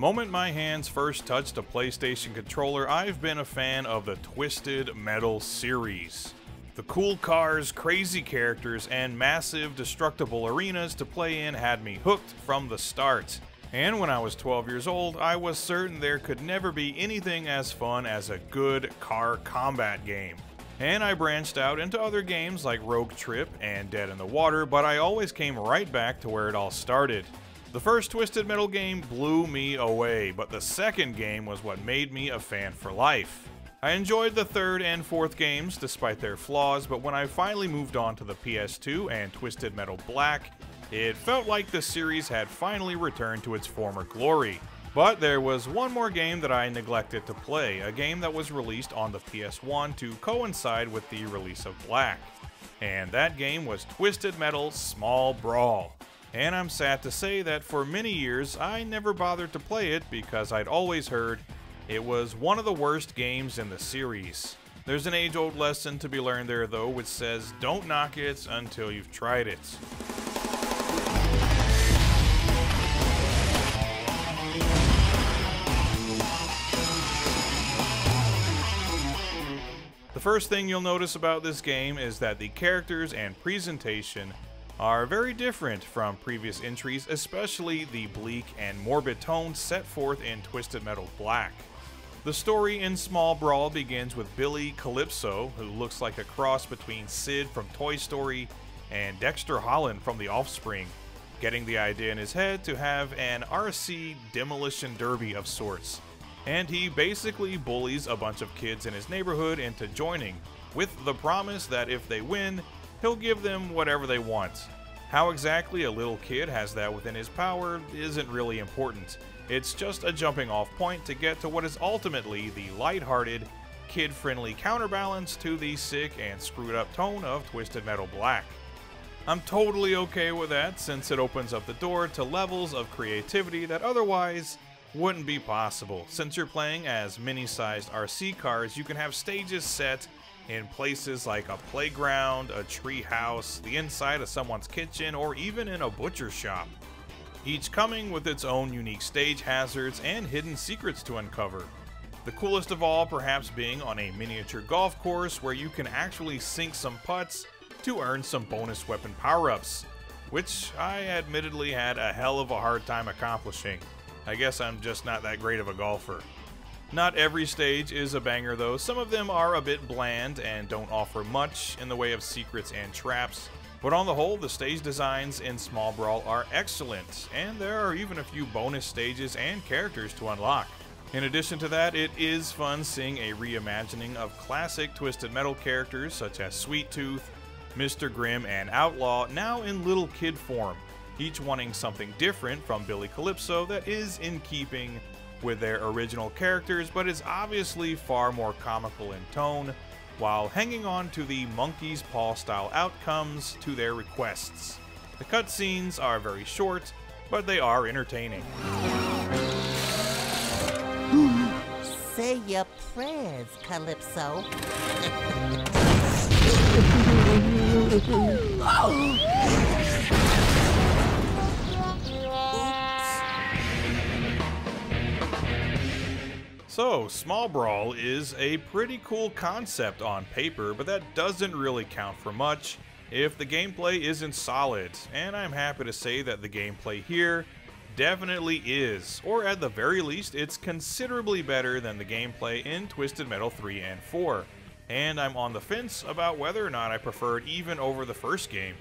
moment my hands first touched a PlayStation controller, I've been a fan of the Twisted Metal series. The cool cars, crazy characters, and massive destructible arenas to play in had me hooked from the start. And when I was 12 years old, I was certain there could never be anything as fun as a good car combat game. And I branched out into other games like Rogue Trip and Dead in the Water, but I always came right back to where it all started. The first Twisted Metal game blew me away, but the second game was what made me a fan for life. I enjoyed the third and fourth games despite their flaws, but when I finally moved on to the PS2 and Twisted Metal Black, it felt like the series had finally returned to its former glory. But there was one more game that I neglected to play, a game that was released on the PS1 to coincide with the release of Black. And that game was Twisted Metal Small Brawl. And I'm sad to say that for many years I never bothered to play it because I'd always heard it was one of the worst games in the series. There's an age-old lesson to be learned there though, which says don't knock it until you've tried it. The first thing you'll notice about this game is that the characters and presentation are very different from previous entries, especially the bleak and morbid tone set forth in Twisted Metal Black. The story in Small Brawl begins with Billy Calypso, who looks like a cross between Sid from Toy Story and Dexter Holland from The Offspring, getting the idea in his head to have an RC demolition derby of sorts. And he basically bullies a bunch of kids in his neighborhood into joining, with the promise that if they win, he'll give them whatever they want. How exactly a little kid has that within his power isn't really important. It's just a jumping off point to get to what is ultimately the lighthearted, kid-friendly counterbalance to the sick and screwed up tone of Twisted Metal Black. I'm totally okay with that since it opens up the door to levels of creativity that otherwise wouldn't be possible. Since you're playing as mini-sized RC cars, you can have stages set in places like a playground, a tree house, the inside of someone's kitchen, or even in a butcher shop. Each coming with its own unique stage hazards and hidden secrets to uncover. The coolest of all perhaps being on a miniature golf course where you can actually sink some putts to earn some bonus weapon power-ups, which I admittedly had a hell of a hard time accomplishing. I guess I'm just not that great of a golfer. Not every stage is a banger though, some of them are a bit bland and don't offer much in the way of secrets and traps, but on the whole the stage designs in Small Brawl are excellent, and there are even a few bonus stages and characters to unlock. In addition to that, it is fun seeing a reimagining of classic Twisted Metal characters such as Sweet Tooth, Mr. Grimm, and Outlaw now in little kid form, each wanting something different from Billy Calypso that is in keeping with their original characters, but is obviously far more comical in tone, while hanging on to the monkey's paw style outcomes to their requests. The cutscenes are very short, but they are entertaining. Say your prayers, Calypso. So, Small Brawl is a pretty cool concept on paper, but that doesn't really count for much if the gameplay isn't solid, and I'm happy to say that the gameplay here definitely is, or at the very least it's considerably better than the gameplay in Twisted Metal 3 and 4, and I'm on the fence about whether or not I prefer it even over the first game.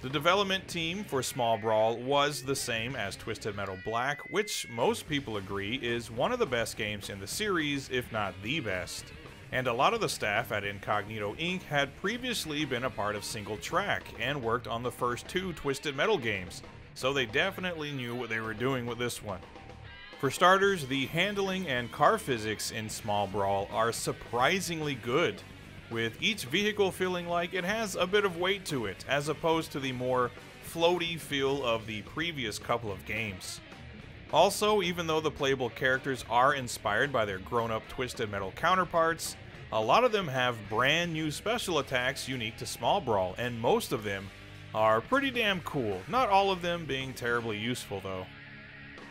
The development team for Small Brawl was the same as Twisted Metal Black, which most people agree is one of the best games in the series, if not the best. And a lot of the staff at Incognito Inc. had previously been a part of Single Track and worked on the first two Twisted Metal games, so they definitely knew what they were doing with this one. For starters, the handling and car physics in Small Brawl are surprisingly good, with each vehicle feeling like it has a bit of weight to it, as opposed to the more floaty feel of the previous couple of games. Also, even though the playable characters are inspired by their grown-up Twisted Metal counterparts, a lot of them have brand new special attacks unique to Small Brawl, and most of them are pretty damn cool, not all of them being terribly useful though.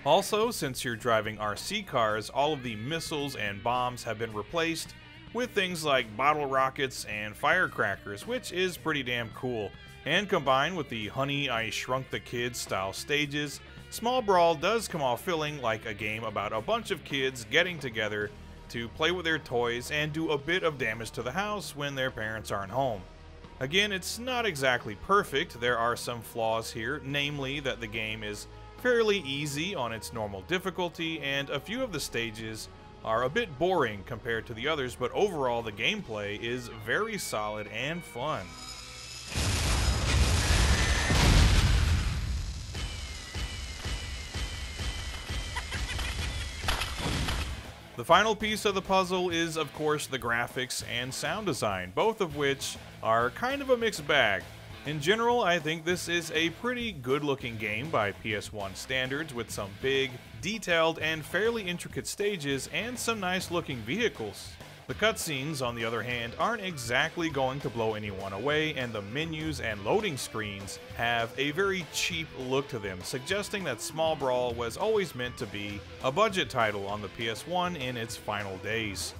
Also, since you're driving RC cars, all of the missiles and bombs have been replaced with things like bottle rockets and firecrackers, which is pretty damn cool. And combined with the Honey, I Shrunk the Kids style stages, Small Brawl does come off feeling like a game about a bunch of kids getting together to play with their toys and do a bit of damage to the house when their parents aren't home. Again, it's not exactly perfect. There are some flaws here, namely that the game is fairly easy on its normal difficulty, and a few of the stages are a bit boring compared to the others, but overall the gameplay is very solid and fun. The final piece of the puzzle is, of course, the graphics and sound design, both of which are kind of a mixed bag. In general, I think this is a pretty good-looking game by PS1 standards, with some big, detailed, and fairly intricate stages and some nice-looking vehicles. The cutscenes, on the other hand, aren't exactly going to blow anyone away, and the menus and loading screens have a very cheap look to them, suggesting that Small Brawl was always meant to be a budget title on the PS1 in its final days.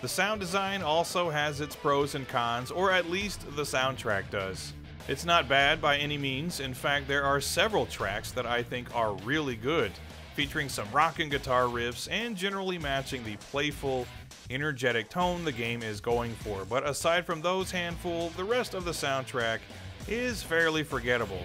The sound design also has its pros and cons, or at least the soundtrack does. It's not bad by any means. In fact, there are several tracks that I think are really good, featuring some rock and guitar riffs and generally matching the playful, energetic tone the game is going for. But aside from those handful, the rest of the soundtrack is fairly forgettable.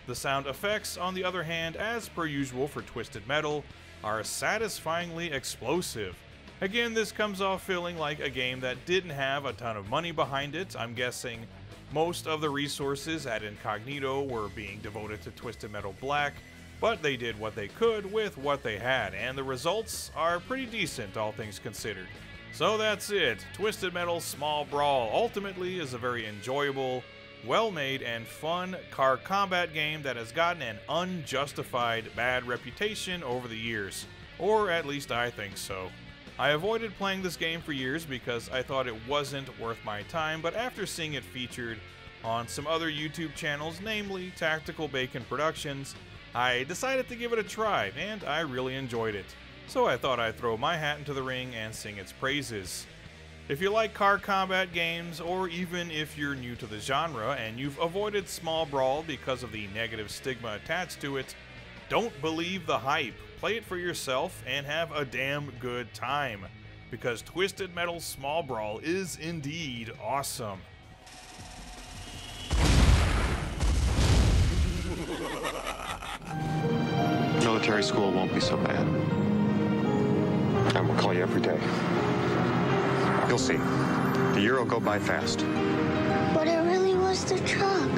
The sound effects, on the other hand, as per usual for Twisted Metal, are satisfyingly explosive. Again, this comes off feeling like a game that didn't have a ton of money behind it. I'm guessing most of the resources at Incognito were being devoted to Twisted Metal Black, but they did what they could with what they had, and the results are pretty decent, all things considered. So that's it. Twisted Metal Small Brawl ultimately is a very enjoyable, well-made, and fun car combat game that has gotten an unjustified bad reputation over the years. Or at least I think so. I avoided playing this game for years because I thought it wasn't worth my time, but after seeing it featured on some other YouTube channels, namely Tactical Bacon Productions, I decided to give it a try, and I really enjoyed it. So I thought I'd throw my hat into the ring and sing its praises. If you like car combat games, or even if you're new to the genre and you've avoided Small Brawl because of the negative stigma attached to it, don't believe the hype. Play it for yourself and have a damn good time, because Twisted Metal Small Brawl is indeed awesome. Military school won't be so bad. I will call you every day. You'll see. The year will go by fast. But it really was the truck.